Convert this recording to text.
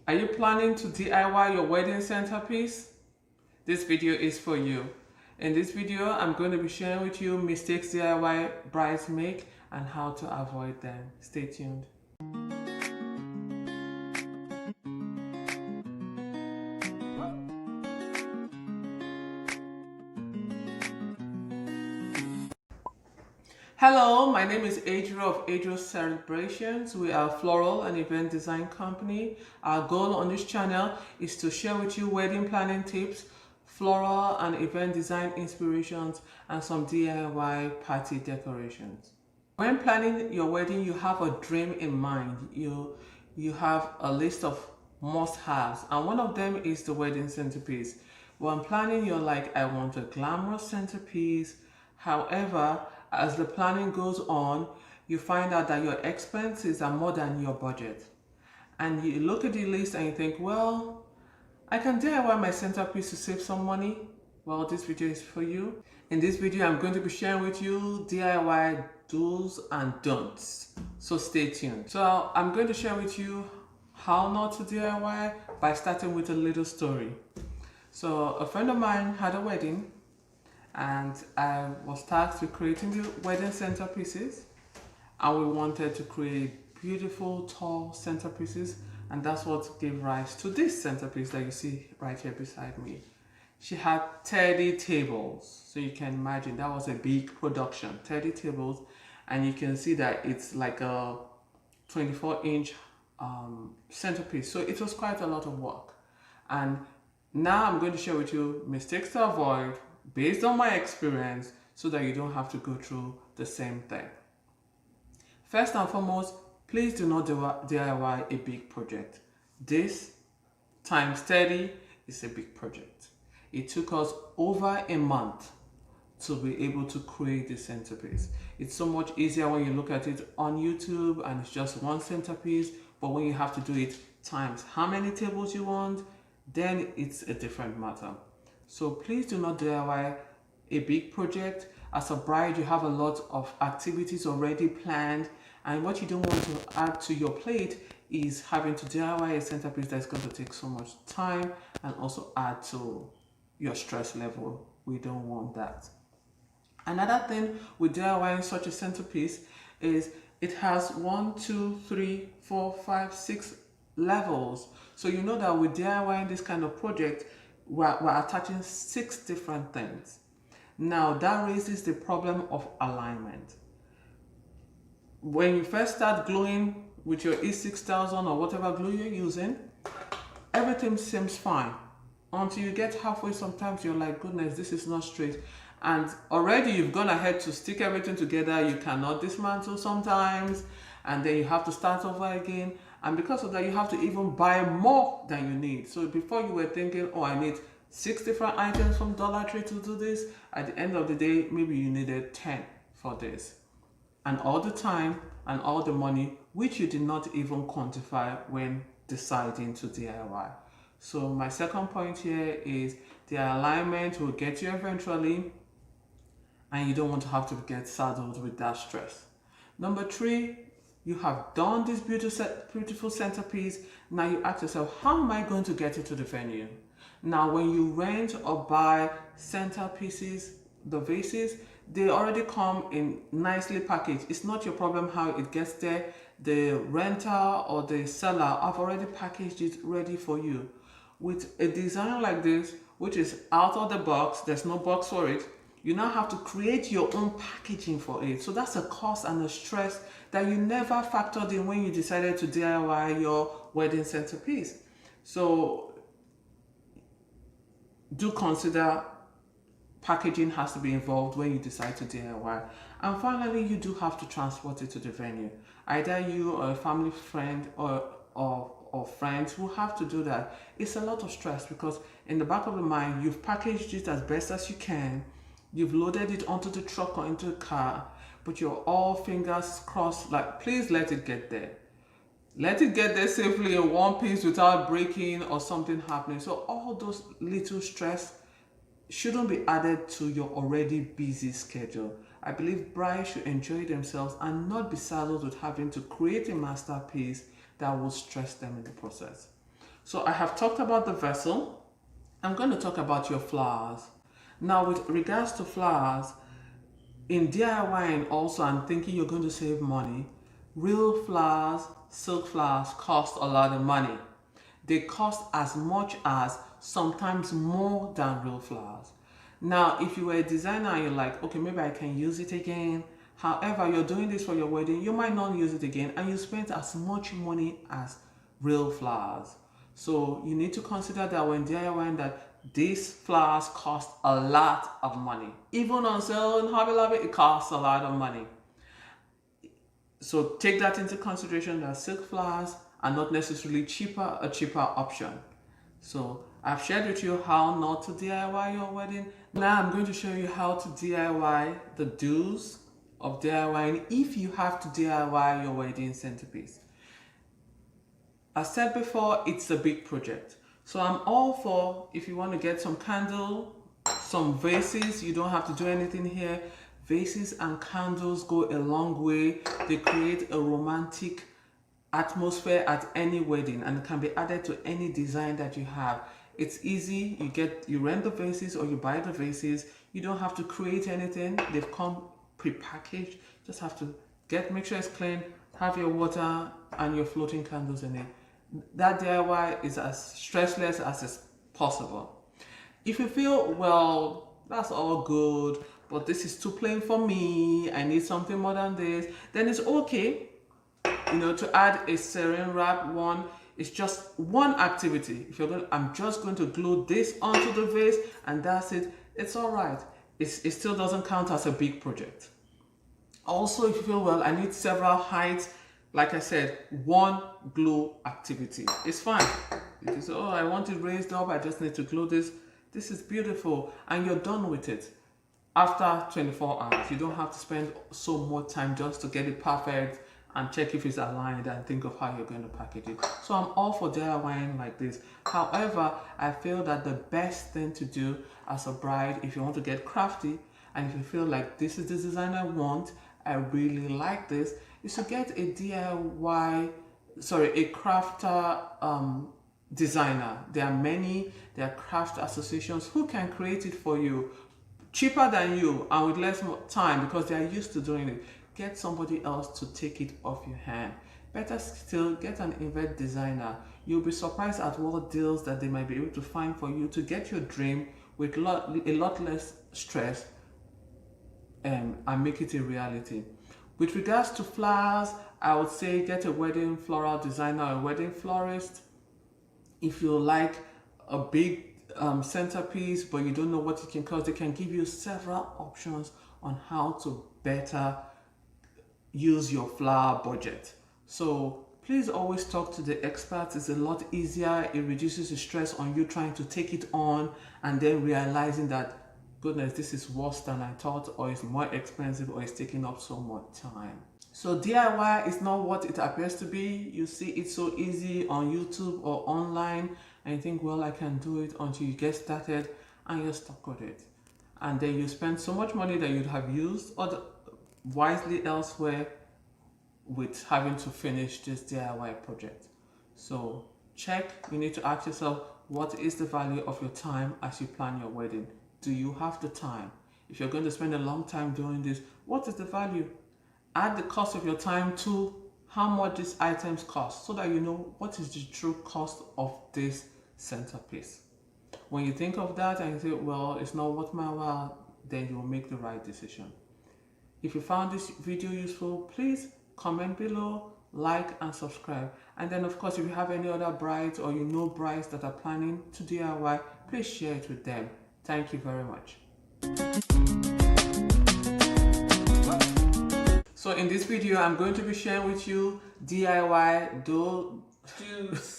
Are you planning to DIY your wedding centerpiece? This video is for you. In this video, I'm going to be sharing with you mistakes DIY brides make and how to avoid them. Stay tuned. Hello, my name is Adriel of Adriel Celebrations. We are a floral and event design company. Our goal on this channel is to share with you wedding planning tips, floral and event design inspirations, and some DIY party decorations. When planning your wedding, you have a dream in mind. You have a list of must-haves, and one of them is the wedding centerpiece. When planning, you're like, I want a glamorous centerpiece. However, as the planning goes on, you find out that your expenses are more than your budget. And you look at the list and you think, well, I can DIY my centerpiece to save some money. Well, this video is for you. In this video, I'm going to be sharing with you DIY do's and don'ts. So stay tuned. So I'm going to share with you how not to DIY by starting with a little story. So a friend of mine had a wedding, and I was tasked with creating the wedding centerpieces, and we wanted to create beautiful tall centerpieces, and that's what gave rise to this centerpiece that you see right here beside me. She had 30 tables, so you can imagine that was a big production. 30 tables, and you can see that it's like a 24-inch centerpiece, so it was quite a lot of work. And now I'm going to share with you mistakes to avoid based on my experience, so that you don't have to go through the same thing. First and foremost, please do not DIY a big project. This times 30 is a big project. It took us over a month to be able to create this centerpiece. It's so much easier when you look at it on YouTube and it's just one centerpiece, but when you have to do it times how many tables you want, then it's a different matter. So please do not DIY a big project. As a bride, you have a lot of activities already planned, and what you don't want to add to your plate is having to DIY a centerpiece that's going to take so much time and also add to your stress level. We don't want that. Another thing with DIYing such a centerpiece is it has 1, 2, 3, 4, 5, 6 levels. So you know that with DIYing this kind of project, we're attaching 6 different things. Now that raises the problem of alignment. When you first start gluing with your E6000 or whatever glue you're using, everything seems fine until you get halfway. Sometimes you're like, goodness, this is not straight, and already you've gone ahead to stick everything together. You cannot dismantle sometimes, and then you have to start over again. And because of that, you have to even buy more than you need. So before you were thinking, oh, I need 6 different items from Dollar Tree to do this, at the end of the day, maybe you needed 10 for this. And all the time and all the money, which you did not even quantify when deciding to DIY. So my second point here is the alignment will get you eventually, and you don't want to have to get saddled with that stress. Number 3, you have done this beautiful centerpiece. Now you ask yourself, how am I going to get it to the venue? Now when you rent or buy centerpieces, the vases, they already come in nicely packaged. It's not your problem how it gets there. The renter or the seller have already packaged it ready for you. With a design like this, which is out of the box, there's no box for it, you now have to create your own packaging for it. So that's a cost and a stress that you never factored in when you decided to DIY your wedding centerpiece. So do consider packaging has to be involved when you decide to DIY. And finally, you do have to transport it to the venue. Either you or a family friend or friends who have to do that. It's a lot of stress because in the back of the mind, you've packaged it as best as you can. You've loaded it onto the truck or into the car, but you're all fingers crossed, like, please let it get there. Let it get there safely in one piece without breaking or something happening. So all those little stress shouldn't be added to your already busy schedule. I believe brides should enjoy themselves and not be saddled with having to create a masterpiece that will stress them in the process. So I have talked about the vessel. I'm going to talk about your flowers. Now with regards to flowers, in DIYing also, I'm thinking you're going to save money. Real flowers, silk flowers cost a lot of money. They cost as much as, sometimes more than real flowers. Now, if you were a designer and you're like, okay, maybe I can use it again. However, you're doing this for your wedding, you might not use it again and you spent as much money as real flowers. So you need to consider that when DIYing that these flowers cost a lot of money. Even on sale in Hobby Lobby, it costs a lot of money. So take that into consideration, that silk flowers are not necessarily a cheaper option. So I've shared with you how not to DIY your wedding. Now I'm going to show you how to DIY, the do's of DIYing if you have to DIY your wedding centerpiece. As said before, it's a big project. So I'm all for, if you want to get some candle, some vases, you don't have to do anything here. Vases and candles go a long way. They create a romantic atmosphere at any wedding and it can be added to any design that you have. It's easy. You rent the vases or you buy the vases. You don't have to create anything. They've come pre-packaged. Just have to make sure it's clean, have your water and your floating candles in it. That DIY is as stressless as is possible. If you feel, well, that's all good, but this is too plain for me, I need something more than this, then it's okay, to add a saran wrap one. It's just one activity. If I'm just going to glue this onto the vase and that's it, it's all right. It still doesn't count as a big project. Also, if you feel, well, I need several heights, like I said, one glue activity. It's fine. You can say, oh, I want it raised up, I just need to glue this. This is beautiful, and you're done with it. After 24 hours, you don't have to spend so much time just to get it perfect and check if it's aligned and think of how you're going to package it. So I'm all for DIYing like this. However, I feel that the best thing to do as a bride, if you want to get crafty, and if you feel like this is the design I want, I really like this, is to get a crafter designer. There are craft associations who can create it for you cheaper than you and with less time because they are used to doing it. Get somebody else to take it off your hand. Better still, get an event designer. You'll be surprised at what deals that they might be able to find for you to get your dream with a lot less stress and make it a reality. With regards to flowers, I would say get a wedding floral designer or a wedding florist. If you like a big centerpiece but you don't know what it can cost, they can give you several options on how to better use your flower budget. So please always talk to the experts. It's a lot easier. It reduces the stress on you trying to take it on and then realizing that, goodness, this is worse than I thought, or it's more expensive, or it's taking up so much time. So DIY is not what it appears to be. You see it so easy on YouTube or online and you think, well, I can do it, until you get started and you're stuck with it. And then you spend so much money that you'd have used wisely elsewhere with having to finish this DIY project. So you need to ask yourself, what is the value of your time as you plan your wedding? Do you have the time? If you're going to spend a long time doing this, what is the value? Add the cost of your time to how much these items cost so that you know what is the true cost of this centerpiece. When you think of that and you say, well, it's not worth my while, then you'll make the right decision. If you found this video useful, please comment below, like and subscribe. And then of course, if you have any other brides or you know brides that are planning to DIY, please share it with them. Thank you very much. So in this video, I'm going to be sharing with you DIY do's